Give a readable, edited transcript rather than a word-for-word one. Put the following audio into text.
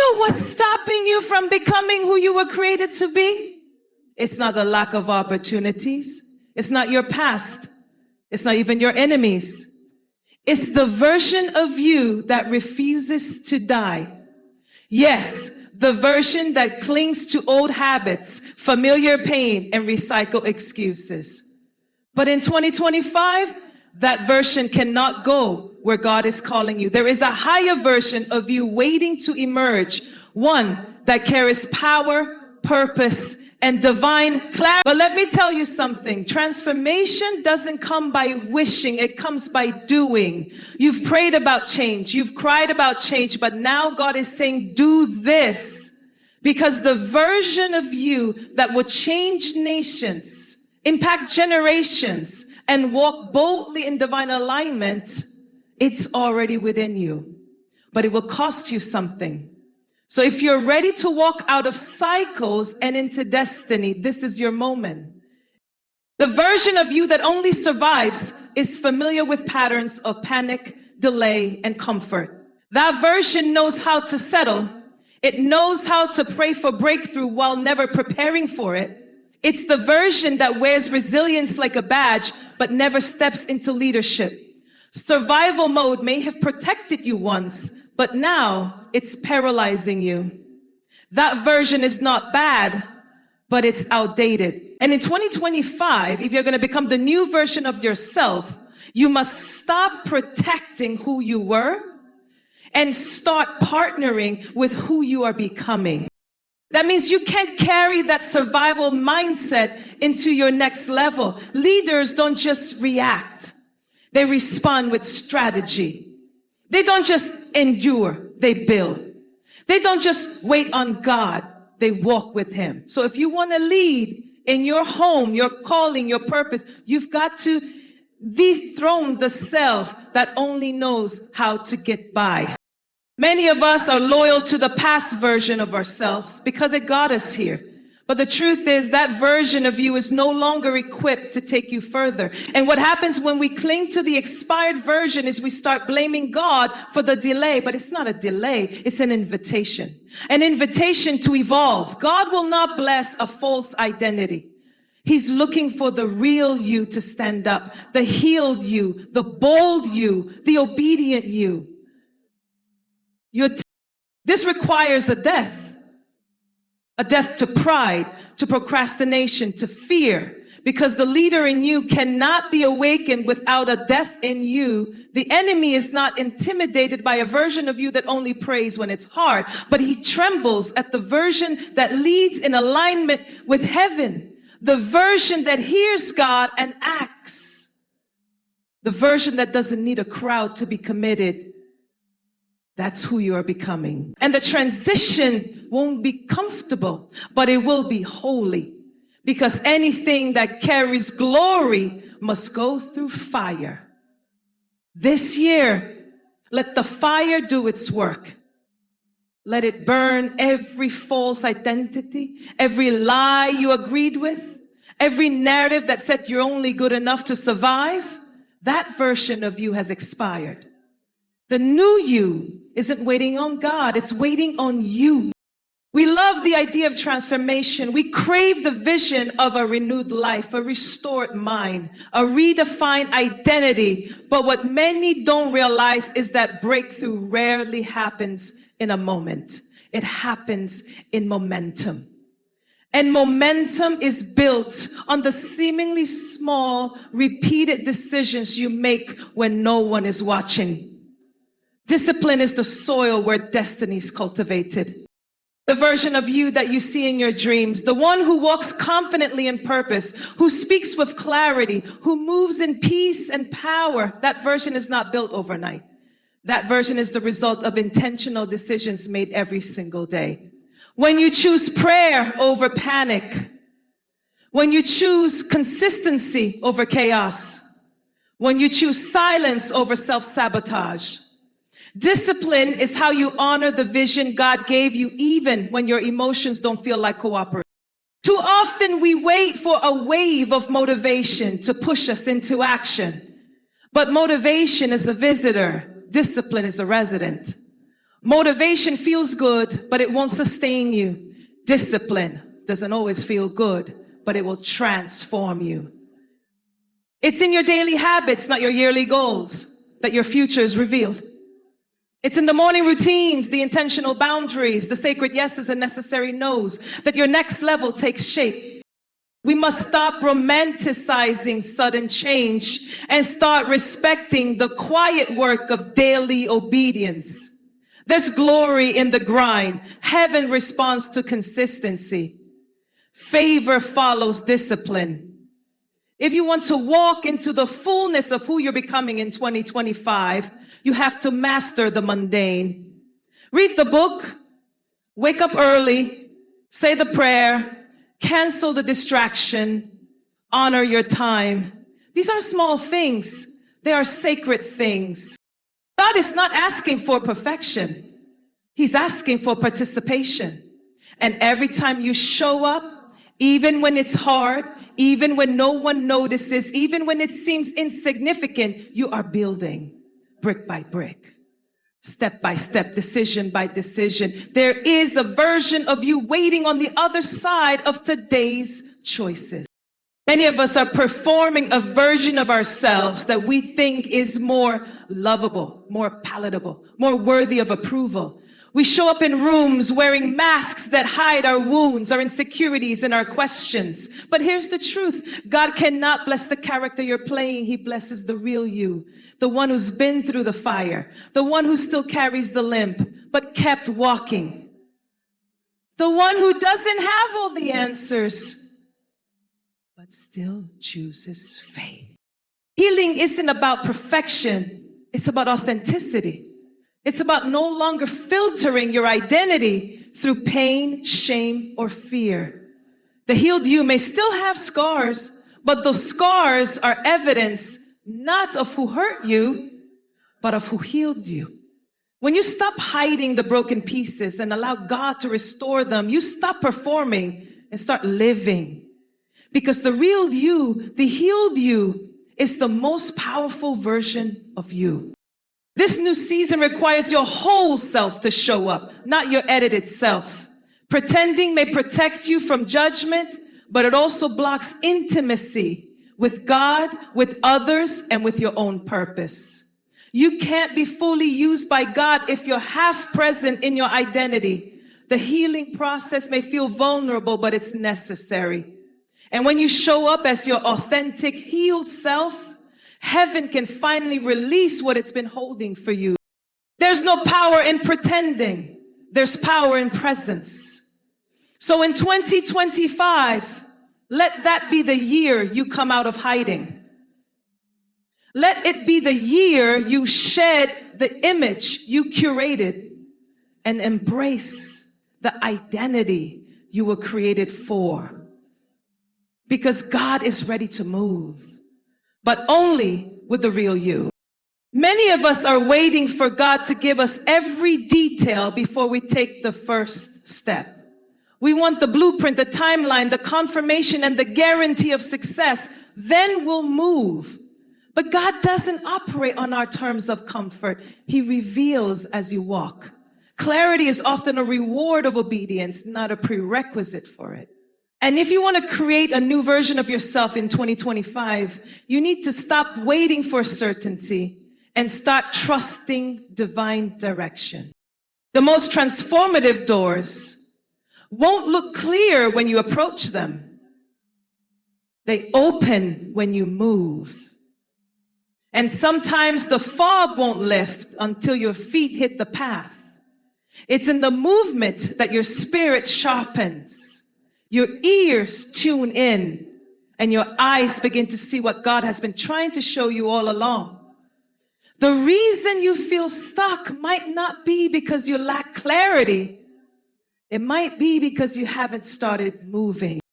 know what's stopping you from becoming who you were created to be? It's not the lack of opportunities. It's not your past. It's not even your enemies. It's the version of you that refuses to die. Yes, the version that clings to old habits, familiar pain, and recycle excuses. But in 2025, that version cannot go where God is calling you. There is a higher version of you waiting to emerge, one that carries power, purpose, and divine clarity. But let me tell you something. Transformation doesn't come by wishing. It comes by doing. You've prayed about change. You've cried about change. But now God is saying, do this. Because the version of you that will change nations, impact generations, and walk boldly in divine alignment, it's already within you. But it will cost you something. So if you're ready to walk out of cycles and into destiny, this is your moment. The version of you that only survives is familiar with patterns of panic, delay, and comfort. That version knows how to settle. It knows how to pray for breakthrough while never preparing for it. It's the version that wears resilience like a badge, but never steps into leadership. Survival mode may have protected you once, but now it's paralyzing you. That version is not bad, but it's outdated. And in 2025, if you're going to become the new version of yourself, you must stop protecting who you were and start partnering with who you are becoming. That means you can't carry that survival mindset into your next level. Leaders don't just react. They respond with strategy. They don't just endure, they build. They don't just wait on God, they walk with Him. So if you want to lead in your home, your calling, your purpose, you've got to dethrone the self that only knows how to get by. Many of us are loyal to the past version of ourselves because it got us here. But the truth is that version of you is no longer equipped to take you further. And what happens when we cling to the expired version is we start blaming God for the delay. But it's not a delay, it's an invitation. An invitation to evolve. God will not bless a false identity. He's looking for the real you to stand up, the healed you, the bold you, the obedient you. This requires a death to pride, to procrastination, to fear, because the leader in you cannot be awakened without a death in you. The enemy is not intimidated by a version of you that only prays when it's hard, but he trembles at the version that leads in alignment with heaven, the version that hears God and acts, the version that doesn't need a crowd to be committed. That's who you are becoming. And the transition won't be comfortable, but it will be holy. Because anything that carries glory must go through fire. This year, let the fire do its work. Let it burn every false identity, every lie you agreed with, every narrative that said you're only good enough to survive. That version of you has expired. The new you isn't waiting on God, it's waiting on you. We love the idea of transformation. We crave the vision of a renewed life, a restored mind, a redefined identity. But what many don't realize is that breakthrough rarely happens in a moment. It happens in momentum. And momentum is built on the seemingly small, repeated decisions you make when no one is watching. Discipline is the soil where destiny is cultivated. The version of you that you see in your dreams, the one who walks confidently in purpose, who speaks with clarity, who moves in peace and power, that version is not built overnight. That version is the result of intentional decisions made every single day. When you choose prayer over panic, when you choose consistency over chaos, when you choose silence over self-sabotage. Discipline is how you honor the vision God gave you even when your emotions don't feel like cooperating. Too often we wait for a wave of motivation to push us into action. But motivation is a visitor, discipline is a resident. Motivation feels good, but it won't sustain you. Discipline doesn't always feel good, but it will transform you. It's in your daily habits, not your yearly goals, that your future is revealed. It's in the morning routines, the intentional boundaries, the sacred yeses and necessary nos, that your next level takes shape. We must stop romanticizing sudden change and start respecting the quiet work of daily obedience. There's glory in the grind. Heaven responds to consistency. Favor follows discipline. If you want to walk into the fullness of who you're becoming in 2025, you have to master the mundane. Read the book, wake up early, say the prayer, cancel the distraction, honor your time. These are small things. They are sacred things. God is not asking for perfection. He's asking for participation. And every time you show up, even when it's hard, even when no one notices, even when it seems insignificant, you are building brick by brick, step by step, decision by decision. There is a version of you waiting on the other side of today's choices. Many of us are performing a version of ourselves that we think is more lovable, more palatable, more worthy of approval. We show up in rooms wearing masks that hide our wounds, our insecurities, and our questions. But here's the truth. God cannot bless the character you're playing. He blesses the real you, the one who's been through the fire, the one who still carries the limp, but kept walking, the one who doesn't have all the answers, but still chooses faith. Healing isn't about perfection. It's about authenticity. It's about no longer filtering your identity through pain, shame, or fear. The healed you may still have scars, but those scars are evidence not of who hurt you, but of who healed you. When you stop hiding the broken pieces and allow God to restore them, you stop performing and start living. Because the real you, the healed you, is the most powerful version of you. This new season requires your whole self to show up, not your edited self. Pretending may protect you from judgment, but it also blocks intimacy with God, with others, and with your own purpose. You can't be fully used by God if you're half present in your identity. The healing process may feel vulnerable, but it's necessary. And when you show up as your authentic, healed self, heaven can finally release what it's been holding for you. There's no power in pretending. There's power in presence. So in 2025, let that be the year you come out of hiding. Let it be the year you shed the image you curated and embrace the identity you were created for. Because God is ready to move, but only with the real you. Many of us are waiting for God to give us every detail before we take the first step. We want the blueprint, the timeline, the confirmation, and the guarantee of success. Then we'll move. But God doesn't operate on our terms of comfort. He reveals as you walk. Clarity is often a reward of obedience, not a prerequisite for it. And if you want to create a new version of yourself in 2025, you need to stop waiting for certainty and start trusting divine direction. The most transformative doors won't look clear when you approach them. They open when you move. And sometimes the fog won't lift until your feet hit the path. It's in the movement that your spirit sharpens. Your ears tune in, and your eyes begin to see what God has been trying to show you all along. The reason you feel stuck might not be because you lack clarity. It might be because you haven't started moving.